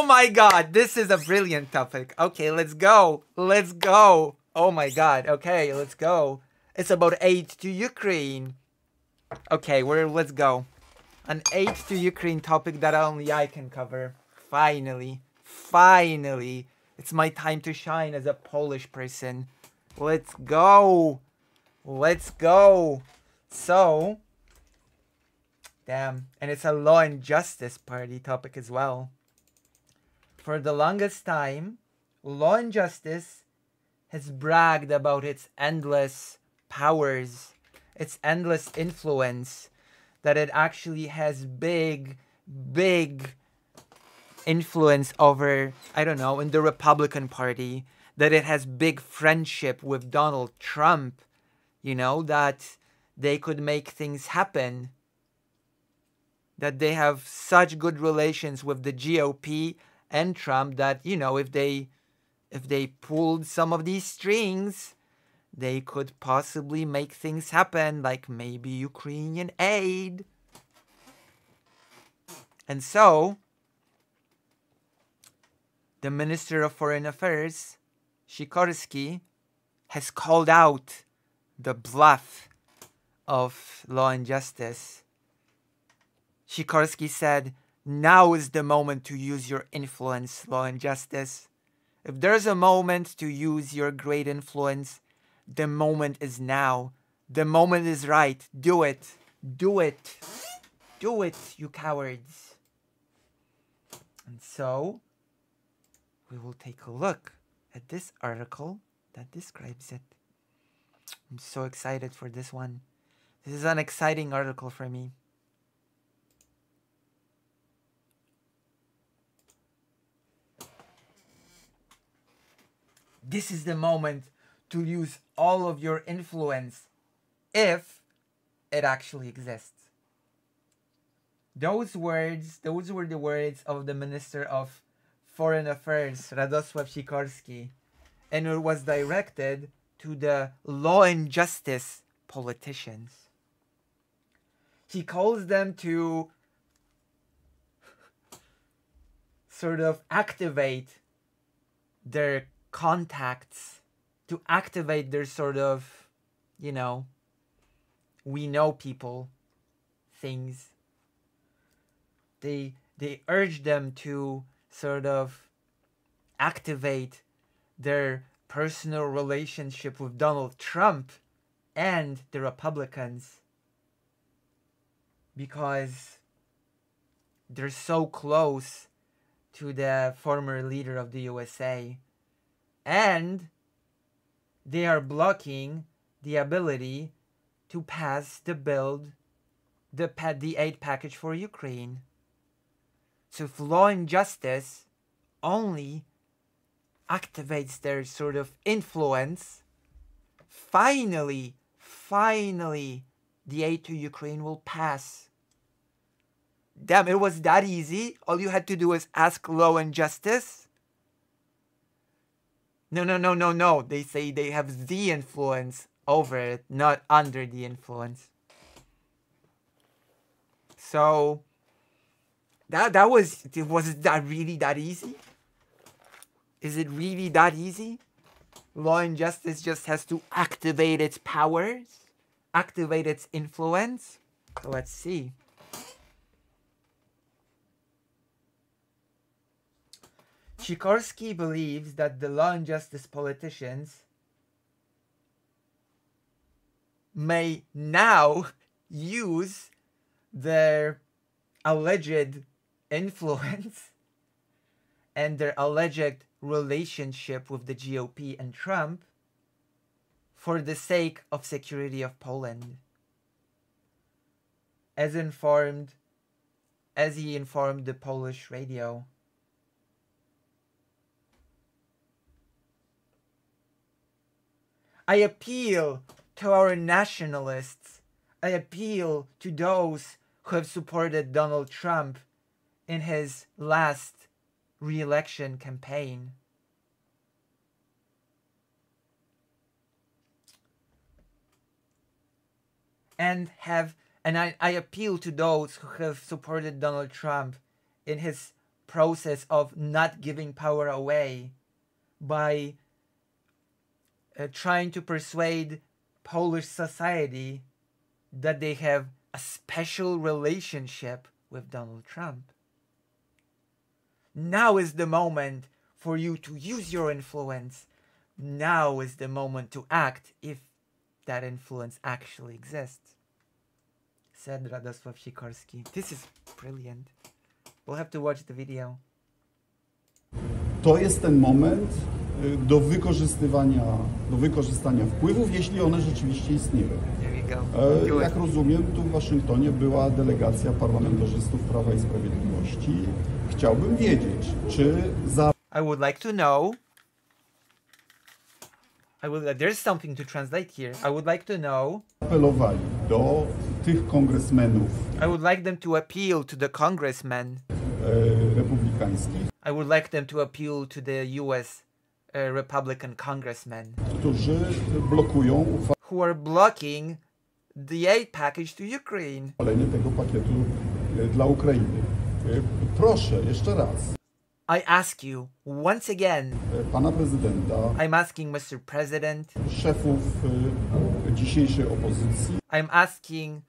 my God, this is a brilliant topic. Okay, let's go. Let's go. Oh my God. Okay, let's go. It's about aid to Ukraine. Okay, let's go. An aid to Ukraine topic that only I can cover. Finally. Finally. It's my time to shine as a Polish person. Let's go. Let's go. So, damn. And it's a law and justice party topic as well. For the longest time, Law and Justice has bragged about its endless powers, its endless influence, that it actually has big influence over, I don't know, in the Republican Party, that it has big friendship with Donald Trump, you know, that they could make things happen, that they have such good relations with the GOP and Trump that, you know, if they pulled some of these strings, they could possibly make things happen, like maybe Ukrainian aid. And so, the Minister of Foreign Affairs, Sikorski, has called out the bluff of Law and Justice. Sikorski said, "Now is the moment to use your influence, Law and Justice. If there's a moment to use your great influence, the moment is now. The moment is right. Do it. Do it. Do it, you cowards." And so, we will take a look at this article that describes it. I'm so excited for this one. This is an exciting article for me. This is the moment to use all of your influence, if it actually exists. Those were the words of the Minister of Foreign Affairs, Radosław Sikorski, and it was directed to the Law and Justice politicians. He calls them to sort of activate their contacts, to activate their sort of, you know, we know people things. They urge them to sort of activate their personal relationship with Donald Trump and the Republicans, because they're so close to the former leader of the USA, and they are blocking the ability to pass the aid package for Ukraine. So if Law and Justice only activates their sort of influence, finally, the aid to Ukraine will pass. Damn, it was that easy. All you had to do was ask Law and Justice. No. They say they have the influence over it, not under the influence. So, was that really that easy? Is it really that easy? Law and Justice just has to activate its powers, activate its influence. So let's see. Sikorski believes that the Law and Justice politicians may now use their alleged influence and their alleged relationship with the GOP and Trump for the sake of security of Poland, as he informed the Polish radio. I appeal to our nationalists. I appeal to those who have supported Donald Trump in his last re-election campaign. And I appeal to those who have supported Donald Trump in his process of not giving power away by trying to persuade Polish society that they have a special relationship with Donald Trump. Now is the moment for you to use your influence. Now is the moment to act if that influence actually exists, said Radosław Sikorski. This is brilliant. We'll have to watch the video. To jest ten moment do wykorzystania wpływów, jeśli one rzeczywiście istnieją. Jak rozumiem, tu w Waszyngtonie była delegacja parlamentarzystów Prawa i Sprawiedliwości. Chciałbym wiedzieć, czy I would like to know. There's something to translate here. I would like to know. Apelowali do tych kongresmenów. I would like them to appeal to the congressmen. Republikańskich. I would like them to appeal to the U.S. Republican congressmen. Którzy blokują who are blocking the aid package to Ukraine. Uchwalenie tego pakietu dla Ukrainy. Proszę, jeszcze raz. I ask you once again. Pana prezydenta. I'm asking Mr. President. Szefów dzisiejszej opozycji. I'm asking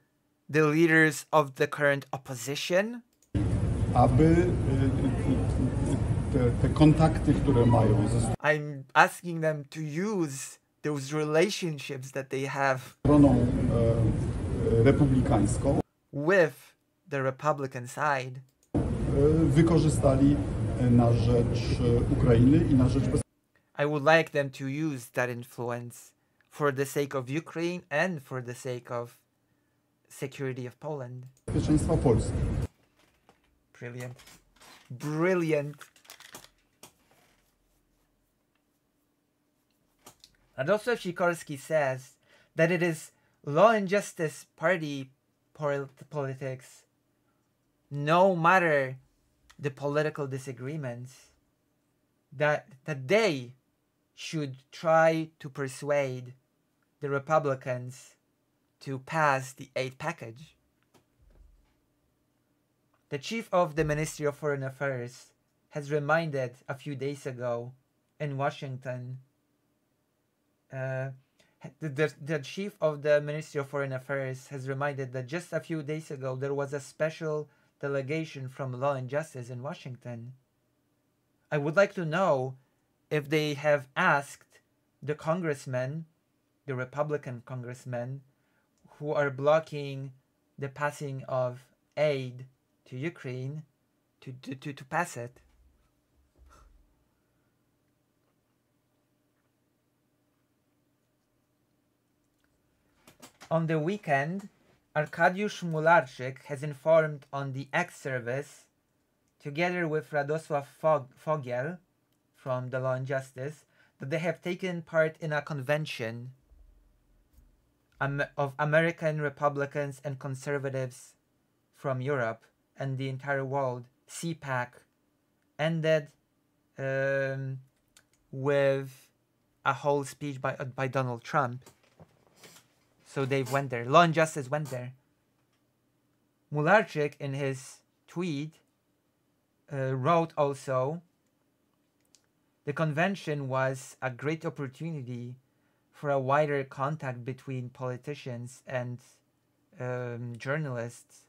the leaders of the current opposition. Aby te kontakty, które mają ze I'm asking them to use those relationships that they have stroną republikańską with the Republican side. Wykorzystali na rzecz Ukrainy i na rzecz I would like them to use that influence for the sake of Ukraine and for the sake of security of Poland. Bezpieczeństwa Polski. Brilliant. Brilliant. Radosław Sikorski says that it is Law and Justice Party politics, no matter the political disagreements, that they should try to persuade the Republicans to pass the aid package. The chief of the Ministry of Foreign Affairs has reminded a few days ago in Washington, the chief of the Ministry of Foreign Affairs has reminded that just a few days ago there was a special delegation from Law and Justice in Washington. I would like to know if they have asked the congressmen, the Republican congressmen, who are blocking the passing of aid to Ukraine to pass it. On the weekend, Arkadiusz Mularczyk has informed on the X service, together with Radosław Fogiel from the Law and Justice, that they have taken part in a convention of American Republicans and conservatives from Europe and the entire world. CPAC ended with a whole speech by Donald Trump. So they went there. Law and Justice went there. Mularczyk, in his tweet, wrote also, the convention was a great opportunity for a wider contact between politicians and journalists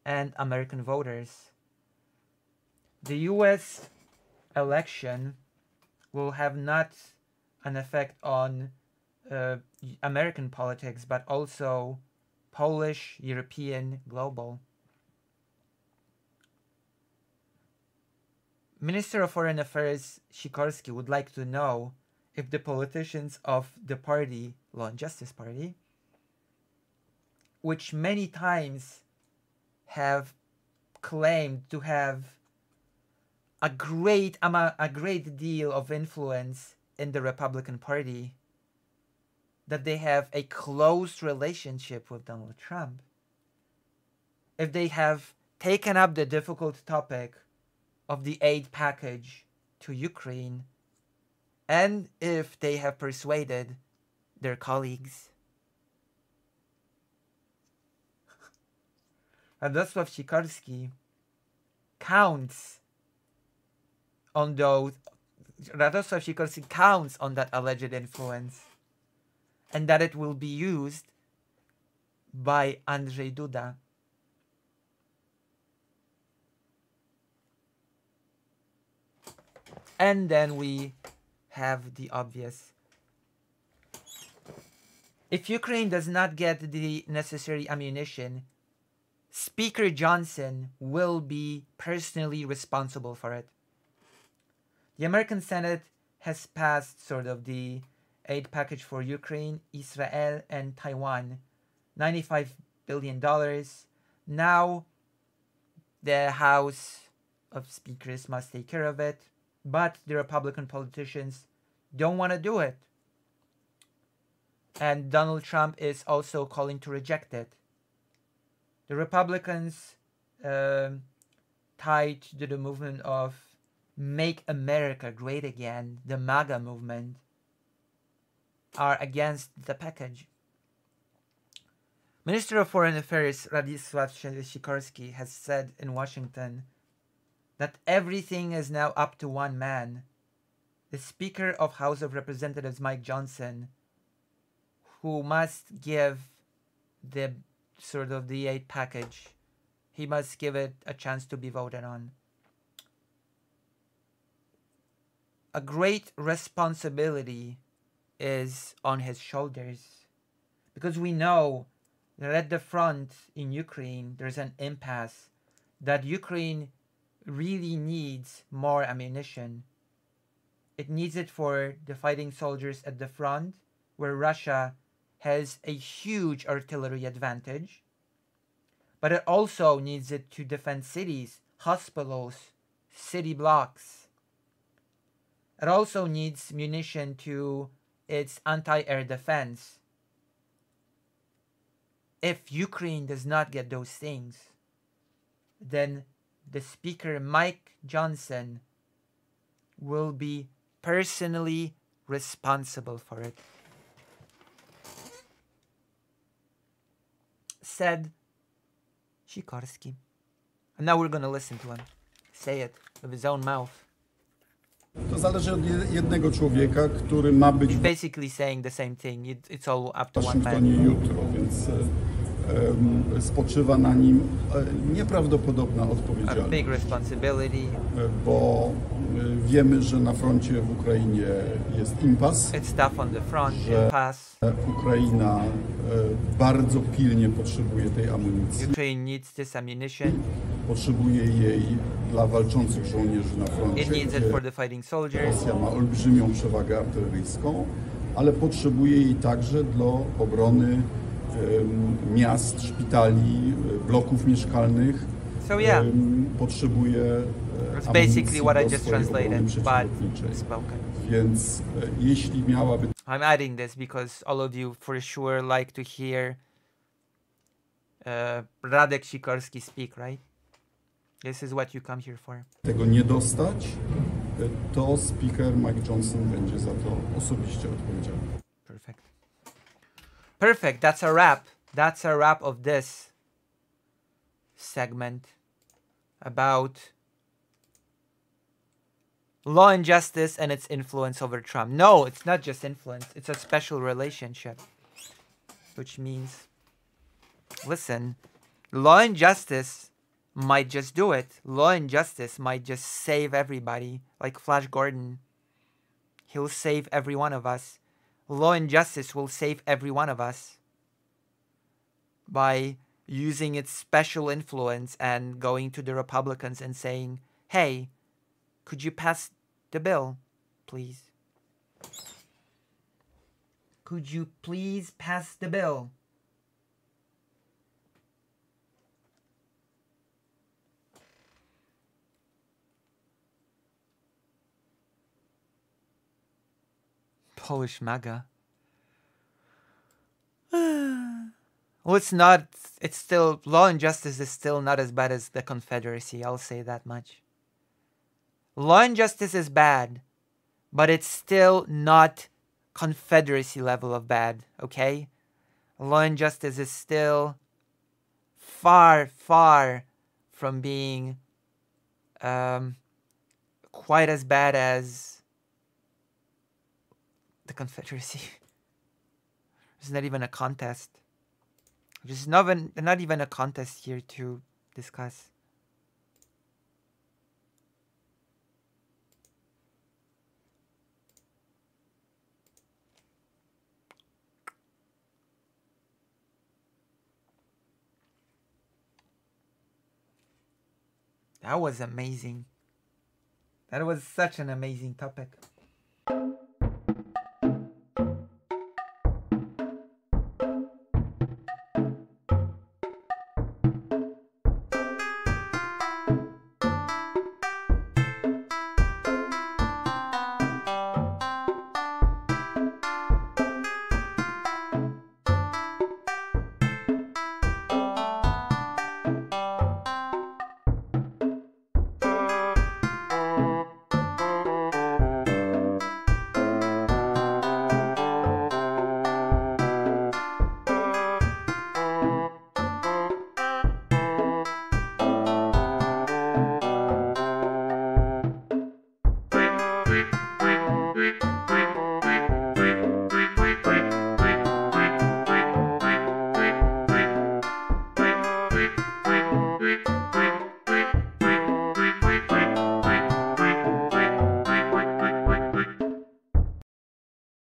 and American voters. The US election will have not an effect on American politics, but also Polish, European, global. Minister of Foreign Affairs Sikorski would like to know if the politicians of the party, Law and Justice Party, which many times have claimed to have a great deal of influence in the Republican Party, that they have a close relationship with Donald Trump, if they have taken up the difficult topic of the aid package to Ukraine, and if they have persuaded their colleagues. Radosław Sikorski counts on those, Radosław Sikorski counts on that alleged influence, and that it will be used by Andrzej Duda. And then we have the obvious. If Ukraine does not get the necessary ammunition, Speaker Johnson will be personally responsible for it. The American Senate has passed sort of the aid package for Ukraine, Israel, and Taiwan, $95 billion. Now, the House of Speakers must take care of it, but the Republican politicians don't want to do it. And Donald Trump is also calling to reject it. The Republicans, tied to the movement of Make America Great Again, the MAGA movement, are against the package. Minister of Foreign Affairs Radosław Sikorski has said in Washington that everything is now up to one man, the Speaker of House of Representatives Mike Johnson, who must give the sort of the aid package. He must give it a chance to be voted on. A great responsibility is on his shoulders, because we know that at the front in Ukraine there's an impasse, that Ukraine really needs more ammunition. It needs it for the fighting soldiers at the front, where Russia has a huge artillery advantage, but it also needs it to defend cities, hospitals, city blocks. It also needs munition to its anti-air defense. If Ukraine does not get those things, then the Speaker Mike Johnson will be personally responsible for it. Said Sikorski. And now we're going to listen to him say it with his own mouth. To zależy od jednego człowieka, który ma być He's basically saying the same thing. It's all up to w one man. Waszyngtonie jutro, więc spoczywa na nim nieprawdopodobna A big odpowiedzialność, responsibility. bo wiemy, że na froncie w Ukrainie jest impas, It's tough on the front, że impasse. Ukraina bardzo pilnie potrzebuje tej amunicji. Ukraine needs this ammunition. Potrzebuje jej dla walczących żołnierzy na froncie, It needs it gdzie for the fighting soldiers. Rosja ma olbrzymią przewagę artyleryjską, ale potrzebuje jej także dla obrony miast, szpitali, bloków mieszkalnych. So yeah, Potrzebuje it's basically what I do just swojej obrony translated, but przeciwlotniczej. spoken. Więc jeśli miałaby I'm adding this because all of you for sure like to hear Radek Sikorski speak, right? This is what you come here for. tego nie dostać, to speaker Mike Johnson będzie za to osobiście odpowiedzialny. Perfect. Perfect. That's a wrap. That's a wrap of this segment about law and justice and its influence over Trump. No, it's not just influence. It's a special relationship. Which means, listen, law and justice might just do it. Law and justice might just save everybody. Like Flash Gordon. He'll save every one of us. Law and justice will save every one of us by using its special influence and going to the Republicans and saying, hey, could you pass the bill, please? Could you please pass the bill? Polish MAGA. Well, it's not, it's still, law and justice is still not as bad as the Confederacy, I'll say that much. Law and justice is bad, but it's still not Confederacy level of bad, okay? Law and justice is still far, far from being quite as bad as the Confederacy. It's not even a contest. There's not even a contest here to discuss. That was amazing. That was such an amazing topic.